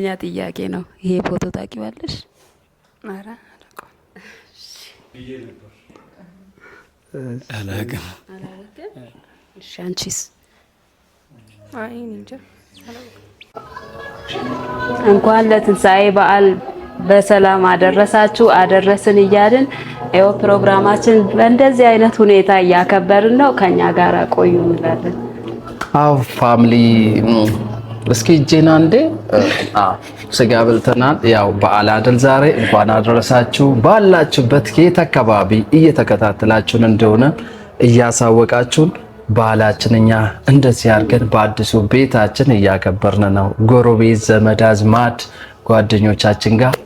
ያ ጥያቄ ነው። ይሄ ፎቶ ታውቂዋለሽ? ኧረ አላውቅም። እሺ አንቺስ? አይ እንጃ። እንኳን ለትንሣኤ በዓል በሰላም አደረሳችሁ አደረስን እያልን ይኸው ፕሮግራማችን በእንደዚህ አይነት ሁኔታ እያከበርን ነው። ከኛ ጋር ቆዩ እንላለን። አው ፋሚሊ እስኪ ጄና እንዴ ስጋ በልተናል። ያው በዓል አይደል ዛሬ። እንኳን አደረሳችሁ። ባላችሁበት ከየት አካባቢ እየተከታተላችሁን እንደሆነ እያሳወቃችሁን በዓላችን እኛ እንደዚህ አድርገን በአዲሱ ቤታችን እያከበርን ነው። ጎረቤት ዘመድ አዝማድ ጓደኞቻችን ጋር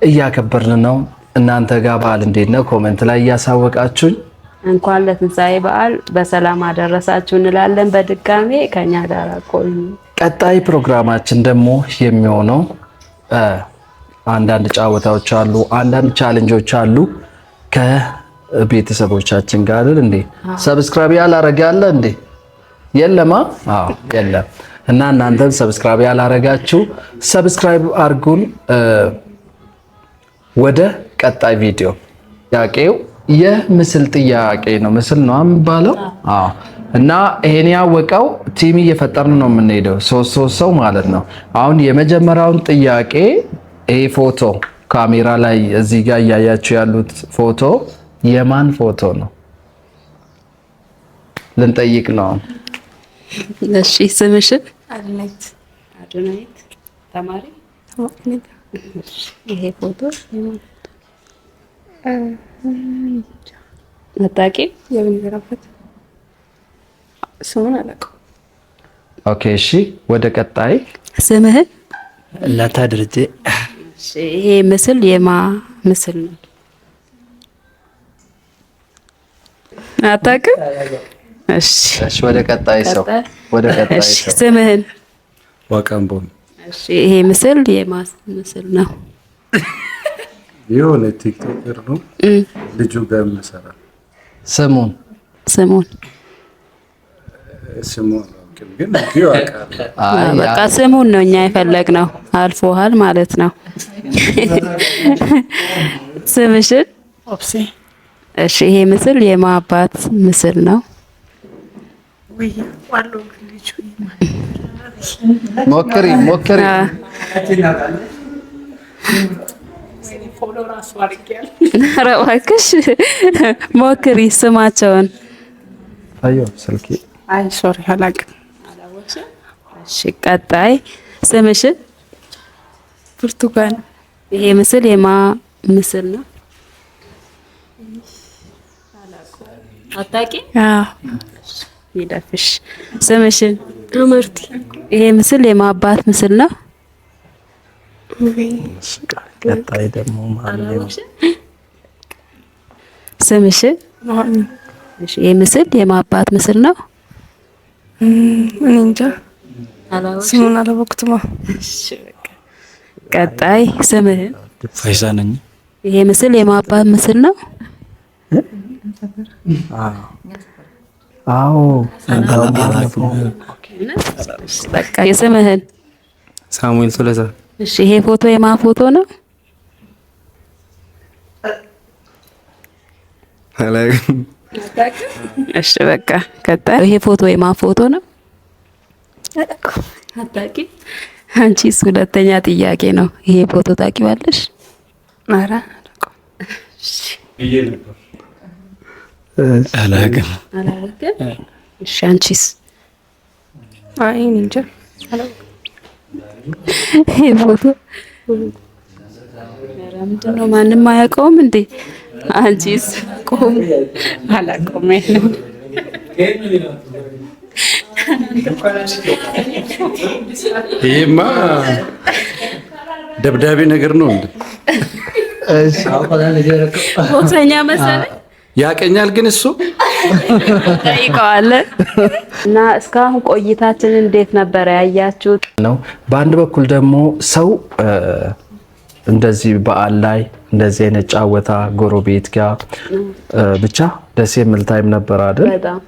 እያከበርን ነው። እናንተ ጋር በዓል እንዴት ነው? ኮሜንት ላይ እያሳወቃችሁኝ እንኳን ለትንሣኤ በዓል በሰላም አደረሳችሁ እንላለን። በድጋሜ ከኛ ጋር ቆዩ። ቀጣይ ፕሮግራማችን ደግሞ የሚሆነው አንዳንድ ጨዋታዎች አሉ፣ አንዳንድ ቻሌንጆች አሉ ከቤተሰቦቻችን ጋር አይደል እንዴ? ሰብስክራይብ ያላረገ ያለ እንዴ? የለማ? አዎ የለም። እና እናንተም ሰብስክራይብ ያላረጋችሁ ሰብስክራይብ አርጉን። ወደ ቀጣይ ቪዲዮ ጥያቄው የምስል ጥያቄ ነው። ምስል ነው የሚባለው? አዎ። እና ይሄን ያወቀው ቲም እየፈጠርን ነው የምንሄደው፣ ሶስት ሰው ማለት ነው። አሁን የመጀመሪያውን ጥያቄ ይሄ ፎቶ ካሜራ ላይ እዚህ ጋር እያያችሁ ያሉት ፎቶ የማን ፎቶ ነው ልንጠይቅ ነው። እሺ ስምሽን? አድናይት ተማሪ። ይሄ ፎቶ መጣቂ የምንገራበት ስሙን አላውቀውም። ኦኬ እሺ፣ ወደ ቀጣይ ስምህን? ለታድርጄ። እሺ ይሄ ምስል የማ ምስል ነው? አታውቅም? እሺ ወደ ቀጣይ ሰው ስምህን? ዋቀምቦ። እሺ ይሄ ምስል የማ ምስል ነው? የሆነ ቲክቶከር ነው ልጁ ጋር መሰራ። ስሙን ግን በቃ ስሙን ነው እኛ የፈለግነው። አልፎሃል ማለት ነው። ስምሽን? ኦፕሴ። እሺ ይሄ ምስል የማባት ምስል ነው? ሞክሪ ኧረ እባክሽ ሞክሪ ስማቸውን። አዮ ስልኪ። አይ ሶሪ አላውቅም። እሺ ቀጣይ ስምሽን? ብርቱካን። ይሄ ምስል የማ ምስል ነው? አታውቂም? አዎ ይለፍሽ። ስምሽን? አመርቲ። ይሄ ምስል የማባት ምስል ነው? ቀጣይ ደግሞ ማለት ስምሽን? እሺ ይሄ ምስል የማባት ምስል ነው? እኔ እንጃ ስሙን አላወቅሁትም። ቀጣይ ስምህን? ፋይሳ ነኝ። ይሄ ምስል የማባት ምስል ነው? አዎ። በቃ የስምህን? ሳሙኤል ቶለሳ። እሺ ይሄ ፎቶ የማ ፎቶ ነው? እሺ በቃ ቀጣይ ይሄ ፎቶ የማ ፎቶ ነው? አታውቂም? አንቺስ? ሁለተኛ ጥያቄ ነው። ይሄ ፎቶ ታውቂዋለሽ? ኧረ አላውቅም። እሺ አንቺስ? አይ እንጃ። ይሄ ፎቶ ምንድን ነው? ማንም አያውቀውም እንዴ? አንቺስ? ቆም አላውቀውም። ይሄማ ደብዳቤ ነገር ነው እንዴ? ቦክሰኛ መሰለኝ። ያቀኛል ግን እሱ ጠይቀዋለን። እና እስካሁን ቆይታችን እንዴት ነበር ያያችሁት? ነው በአንድ በኩል ደግሞ ሰው እንደዚህ በዓል ላይ እንደዚህ አይነት ጫወታ ጎረቤት ጋር ብቻ ደስ የሚል ታይም ነበር አይደል? በጣም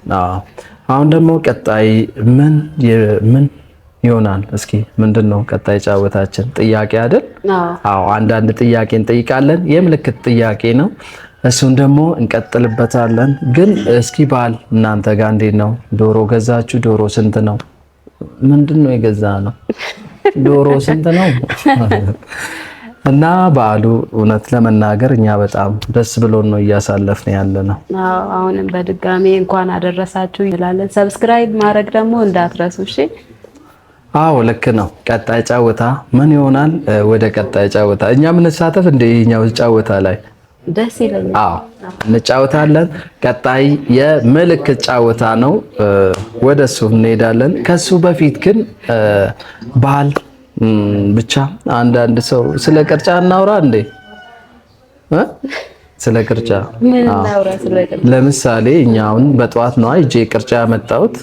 አሁን ደግሞ ቀጣይ ምን ይሆናል። እስኪ ምንድነው ቀጣይ ጫወታችን? ጥያቄ አይደል? አዎ አንዳንድ ጥያቄ እንጠይቃለን። የምልክት ጥያቄ ነው። እሱን ደግሞ እንቀጥልበታለን። ግን እስኪ በዓል እናንተ ጋር እንዴት ነው? ዶሮ ገዛችሁ? ዶሮ ስንት ነው? ምንድነው የገዛ ነው? ዶሮ ስንት ነው? እና በዓሉ እውነት ለመናገር እኛ በጣም ደስ ብሎን ነው እያሳለፍን ያለ ነው። አዎ አሁንም በድጋሚ እንኳን አደረሳችሁ እንላለን። ሰብስክራይብ ማድረግ ደግሞ እንዳትረሱ እሺ። አዎ ልክ ነው። ቀጣይ ጫወታ ምን ይሆናል? ወደ ቀጣይ ጫወታ እኛ ምን እንሳተፍ እንደ ይሄኛው ጫወታ ላይ ደስ ይለኛል። አዎ እንጫወታለን። ቀጣይ የምልክት ጫወታ ነው። ወደሱ እንሄዳለን። ከሱ በፊት ግን በዓል ብቻ አንዳንድ ሰው ስለ ቅርጫ እናውራ እንዴ? ስለ ቅርጫ ምን እናውራ? ስለ ቅርጫ ለምሳሌ እኛ አሁን በጠዋት ነው እጄ ቅርጫ ያመጣሁት።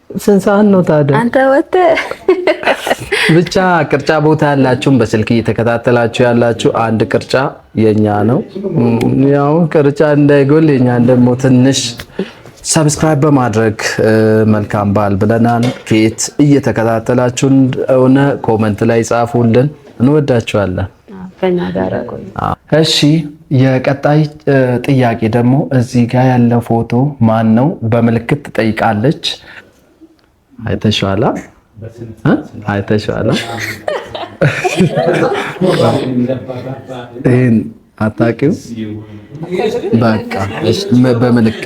ስንት ሰዓት ነው ታዲያ? አንተ ወጥተህ ብቻ ቅርጫ ቦታ ያላችሁም በስልክ እየተከታተላችሁ ያላችሁ አንድ ቅርጫ የኛ ነው። ያው ቅርጫ እንዳይጎል የኛን ደግሞ ትንሽ ሰብስክራይብ በማድረግ መልካም በዓል ብለናል። ኬት እየተከታተላችሁ እንደሆነ ኮመንት ላይ ጻፉልን። እንወዳችኋለን። ከኛ ጋር ቆይ። እሺ የቀጣይ ጥያቄ ደግሞ እዚህ ጋር ያለው ፎቶ ማን ነው? በምልክት ትጠይቃለች። አይተሽዋላ? አይተሽዋላ? ይሄን አታውቂው? በቃ እሺ በምልክት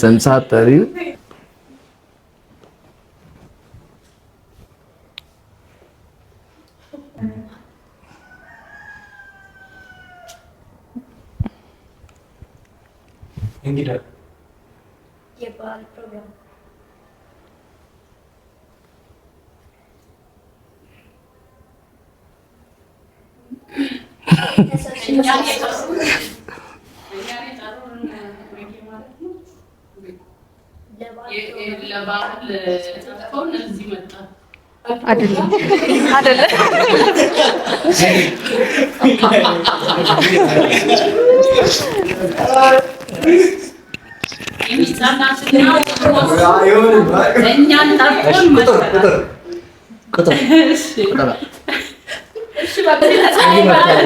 ስም ሳትጠሪው እንግዲህ የበዓል ፕሮግራም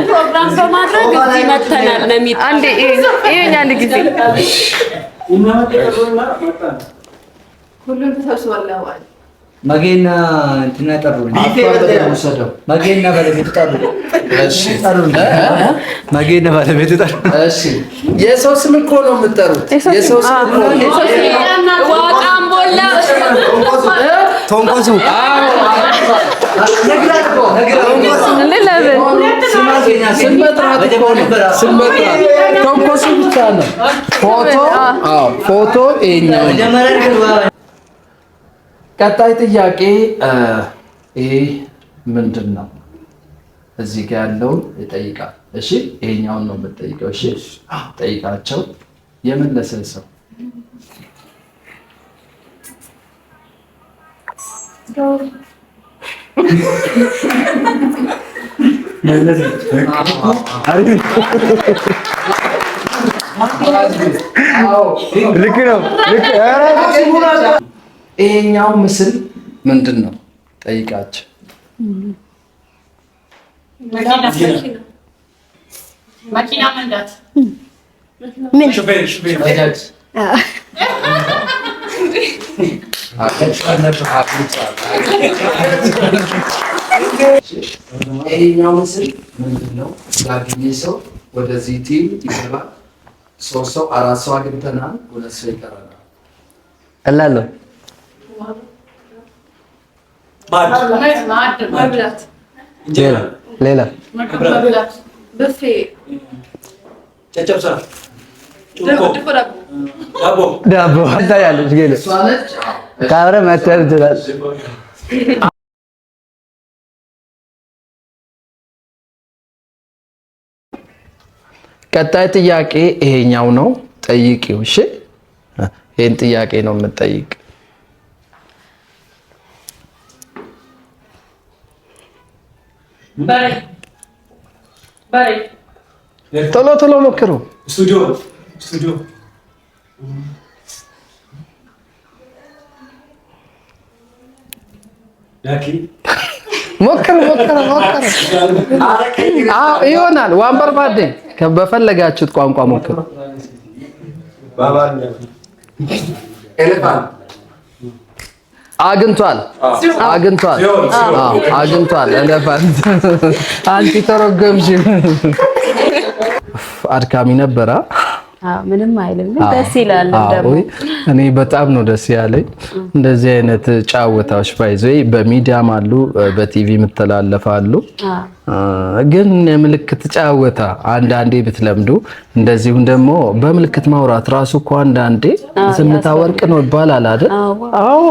ፕሮግራም በማድረግ እዚህ መተናል ለሚት አንዴ ይሄኛ አንድ ጊዜ ሁሉም ተሰብስበው መጌና እንትና ጠሩ። መጌና ባለቤቱ ጠሩ። እሺ መጌና ባለቤቱ ጠሩ። እሺ የሰው ስም እኮ ነው የምትጠሩት። የሰው ስም ዋቃምቦላ ቶንቆሱ ስም መጥራት እኮ ነው። ስም መጥራት ቶንኮሱ ብቻ ነው። ፎቶ ፎቶ ይኸኛው ነው። ቀጣይ ጥያቄ ይሄ ምንድን ነው? እዚህ ጋር ያለውን ይጠይቃል። እሺ ይሄኛውን ነው የምትጠይቀው። እሺ ጠይቃቸው። የመለሰ ሰው ልክ ነው። ይሄኛው ምስል ምንድን ነው? ጠይቃቸው። መኪና መንዳት ምን ይሄኛው ምስል ምንድን ነው? ያገኘ ሰው ወደዚህ ቲም ይገባል። 3 ሰው 4 ሰው አግኝተናል። 2 ሰው ይቀረናል። ቀላል መብላት ሌላ መብላት ብፌ ጨጨብሳ ድፎ ዳቦ ዳቦ ታያለች። ገለ እሷ ነች። ካብረ መተር ይችላል። ቀጣይ ጥያቄ ይሄኛው ነው። ጠይቂው። እሺ ይሄን ጥያቄ ነው የምትጠይቅ። ቶሎ ቶሎ ሞክሩ። ስቱዲዮ ሞክር። አዎ ይሆናል። ዋንበር ባዴ በፈለጋችሁት ቋንቋ ሞክር። አግኝቷል። ኤሌፋንት አንቺ ተረገምሽ። አድካሚ ነበረ። ምንም አይልም፣ ደስ ይላል። ደግሞ እኔ በጣም ነው ደስ ያለኝ እንደዚህ አይነት ጫወታዎች ባይዘይ በሚዲያም አሉ በቲቪ ምተላለፋሉ። ግን የምልክት ጫወታ አንዳንዴ ብትለምዱ እንደዚሁም ደግሞ በምልክት ማውራት ራሱ እኮ አንዳንዴ ዝምታ ወርቅ ነው ይባላል አይደል? አዎ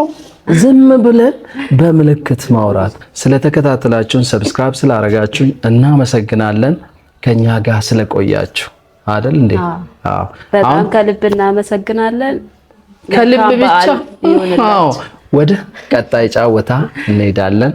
ዝም ብለን በምልክት ማውራት። ስለተከታተላችሁን ሰብስክራይብ ስላደረጋችሁን እናመሰግናለን። ከኛ ጋር ስለቆያችሁ አይደል እንዴ? አዎ በጣም ከልብ እናመሰግናለን። ከልብ ብቻ። አዎ ወደ ቀጣይ ጫወታ እንሄዳለን።